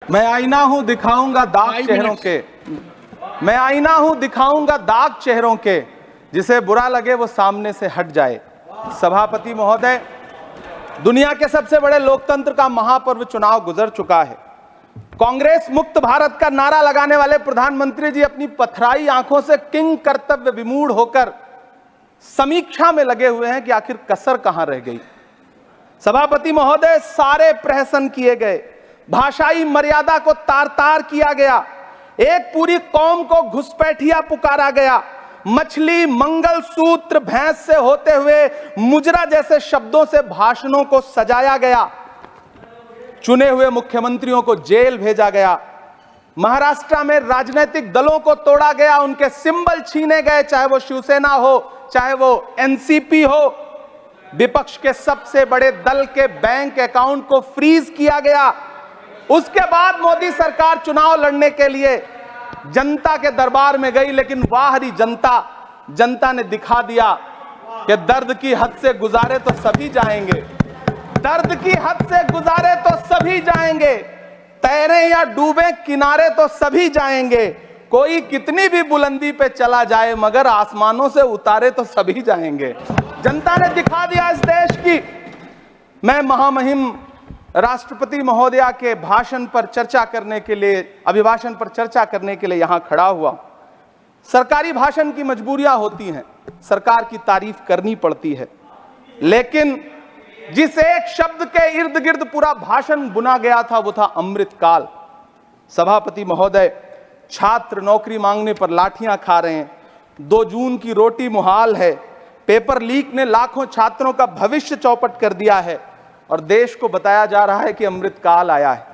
मैं आईना हूं दिखाऊंगा दाग चेहरों के, मैं आईना हूं दिखाऊंगा दाग चेहरों के, जिसे बुरा लगे वो सामने से हट जाए। सभापति महोदय, दुनिया के सबसे बड़े लोकतंत्र का महापर्व चुनाव गुजर चुका है। कांग्रेस मुक्त भारत का नारा लगाने वाले प्रधानमंत्री जी अपनी पथराई आंखों से किंग कर्तव्य विमूढ़ होकर समीक्षा में लगे हुए हैं कि आखिर कसर कहां रह गई। सभापति महोदय, सारे प्रहसन किए गए, भाषाई मर्यादा को तार तार किया गया, एक पूरी कौम को घुसपैठिया पुकारा गया, मछली मंगल सूत्र भैंस से होते हुए मुजरा जैसे शब्दों से भाषणों को सजाया गया, चुने हुए मुख्यमंत्रियों को जेल भेजा गया, महाराष्ट्र में राजनीतिक दलों को तोड़ा गया, उनके सिंबल छीने गए, चाहे वो शिवसेना हो चाहे वो एनसीपी हो, विपक्ष के सबसे बड़े दल के बैंक अकाउंट को फ्रीज किया गया। उसके बाद मोदी सरकार चुनाव लड़ने के लिए जनता के दरबार में गई, लेकिन बाहरी जनता ने दिखा दिया कि दर्द की हद से गुजारे तो सभी जाएंगे, दर्द की हद से गुजारे तो सभी जाएंगे, तैरे या डूबे किनारे तो सभी जाएंगे, कोई कितनी भी बुलंदी पे चला जाए मगर आसमानों से उतारे तो सभी जाएंगे। जनता ने दिखा दिया इस देश की। मैं महामहिम राष्ट्रपति महोदया के भाषण पर चर्चा करने के लिए, अभिभाषण पर चर्चा करने के लिए यहां खड़ा हुआ। सरकारी भाषण की मजबूरियां होती हैं, सरकार की तारीफ करनी पड़ती है, लेकिन जिस एक शब्द के इर्द गिर्द पूरा भाषण बुना गया था वो था अमृतकाल। सभापति महोदय, छात्र नौकरी मांगने पर लाठियां खा रहे हैं, 2 जून की रोटी मुहाल है, पेपर लीक ने लाखों छात्रों का भविष्य चौपट कर दिया है और देश को बताया जा रहा है कि अमृतकाल आया है।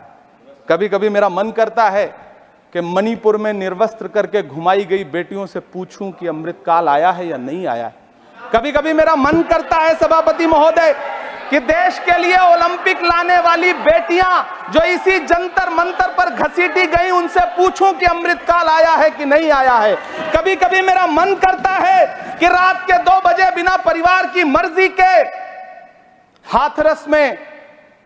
कभी कभी मेरा मन करता है कि मणिपुर में निर्वस्त्र करके घुमाई गई बेटियों से पूछूं कि अमृतकाल आया है या नहीं आया है। कभी कभी मेरा मन करता है सभापति महोदय कि देश के लिए ओलंपिक लाने वाली बेटियां जो इसी जंतर मंतर पर घसीटी गई, उनसे पूछूं कि अमृतकाल आया है कि नहीं आया है। कभी कभी मेरा मन करता है कि रात के 2 बजे बिना परिवार की मर्जी के हाथरस में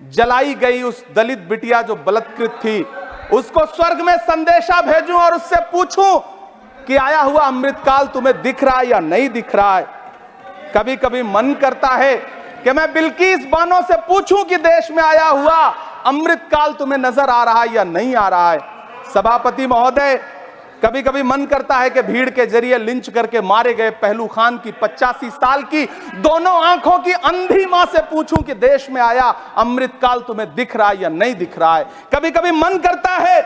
जलाई गई उस दलित बिटिया जो बलात्कृत थी, उसको स्वर्ग में संदेशा भेजूं और उससे पूछूं कि आया हुआ अमृतकाल तुम्हें दिख रहा है या नहीं दिख रहा है। कभी कभी मन करता है कि मैं बिल्किस बानो से पूछूं कि देश में आया हुआ अमृतकाल तुम्हें नजर आ रहा है या नहीं आ रहा है। सभापति महोदय, कभी कभी मन करता है कि भीड़ के जरिए लिंच करके मारे गए पहलू खान की 85 साल की दोनों आंखों की अंधी मां से पूछूं कि देश में आया अमृतकाल तुम्हें दिख रहा है या नहीं दिख रहा है। कभी कभी मन करता है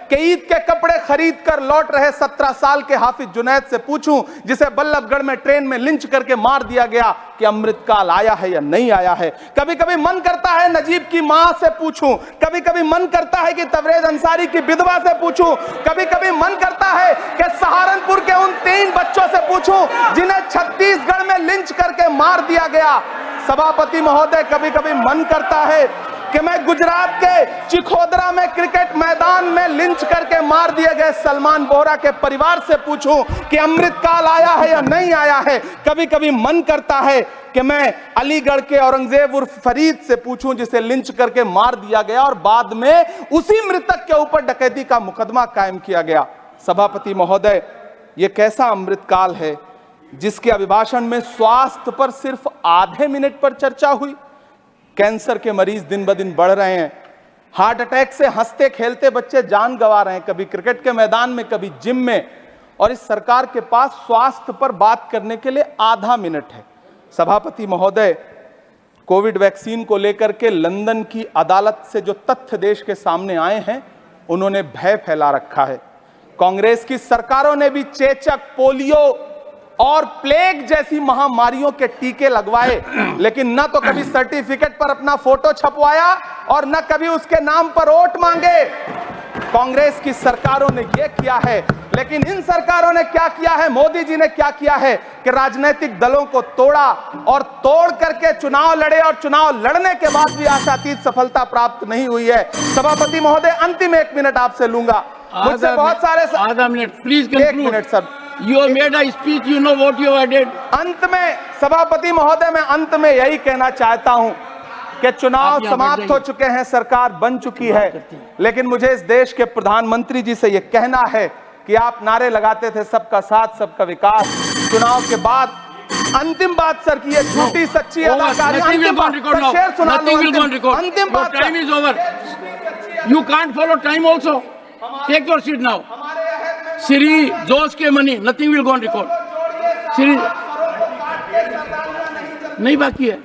कि ईद के कपड़े खरीद कर लौट रहे 17 साल के हाफिज जुनैद से पूछूं, जिसे बल्लभगढ़ में ट्रेन में लिंच करके मार दिया गया, कि अमृतकाल आया है या नहीं आया है। कभी कभी मन करता है नजीब की मां से पूछूं, कभी कभी मन करता है कि तबरेज अंसारी की विधवा से पूछूं, कभी कभी मन करता है कि सहारनपुर के उन 3 बच्चों से पूछूं जिन्हें छत्तीसगढ़ में लिंच करके मार दिया गया। सभापति महोदय, कभी कभी मन करता है कि मैं गुजरात के चिखोदरा में क्रिकेट मैदान में लिंच करके मार दिए गए सलमान बोहरा के परिवार से पूछूं कि अमृतकाल आया है या नहीं आया है। कभी कभी मन करता है कि मैं अलीगढ़ के औरंगजेब उर्फ फरीद से पूछूं, जिसे लिंच करके मार दिया गया और बाद में उसी मृतक के ऊपर डकैती का मुकदमा कायम किया गया। सभापति महोदय, यह कैसा अमृतकाल है जिसके अभिभाषण में स्वास्थ्य पर सिर्फ आधे मिनट पर चर्चा हुई। कैंसर के मरीज दिन ब दिन बढ़ रहे हैं, हार्ट अटैक से हंसते खेलते बच्चे जान गंवा रहे हैं, कभी क्रिकेट के मैदान में कभी जिम में, और इस सरकार के पास स्वास्थ्य पर बात करने के लिए आधा मिनट है। सभापति महोदय, कोविड वैक्सीन को लेकर के लंदन की अदालत से जो तथ्य देश के सामने आए हैं, उन्होंने भय फैला रखा है। कांग्रेस की सरकारों ने भी चेचक, पोलियो और प्लेग जैसी महामारियों के टीके लगवाए, लेकिन न तो कभी सर्टिफिकेट पर अपना फोटो छपवाया और न कभी उसके नाम पर वोट मांगे। कांग्रेस की सरकारों ने यह किया है, लेकिन इन सरकारों ने क्या किया है, मोदी जी ने क्या किया है कि राजनीतिक दलों को तोड़ा और तोड़ करके चुनाव लड़े, और चुनाव लड़ने के बाद भी आशातीत सफलता प्राप्त नहीं हुई है। सभापति महोदय, अंतिम 1 मिनट आपसे लूंगा, मुझसे बहुत सारे। आधा minute please. 1 minute sir. You have made a speech, you know what you have did. अंत में सभापति महोदय, मैं अंत में यही कहना चाहता हूं कि चुनाव आप यहाँ बैठ समाप्त हो जाइए। चुके हैं, सरकार बन चुकी है, लेकिन मुझे इस देश के प्रधानमंत्री जी से यह कहना है कि आप नारे लगाते थे सबका साथ सबका विकास। चुनाव के बाद अंतिम बात सर की, ये झूठी सच्ची अदाकारी। Nothing will अंतिम go on बात record सर, now. शेर सुना Nothing दो, will go on record. अंतिम Your बात time sir. is over. You can't follow time also. Take your seat now. Siri, Josh के money, nothing will go on record. Siri, नहीं बाकी है।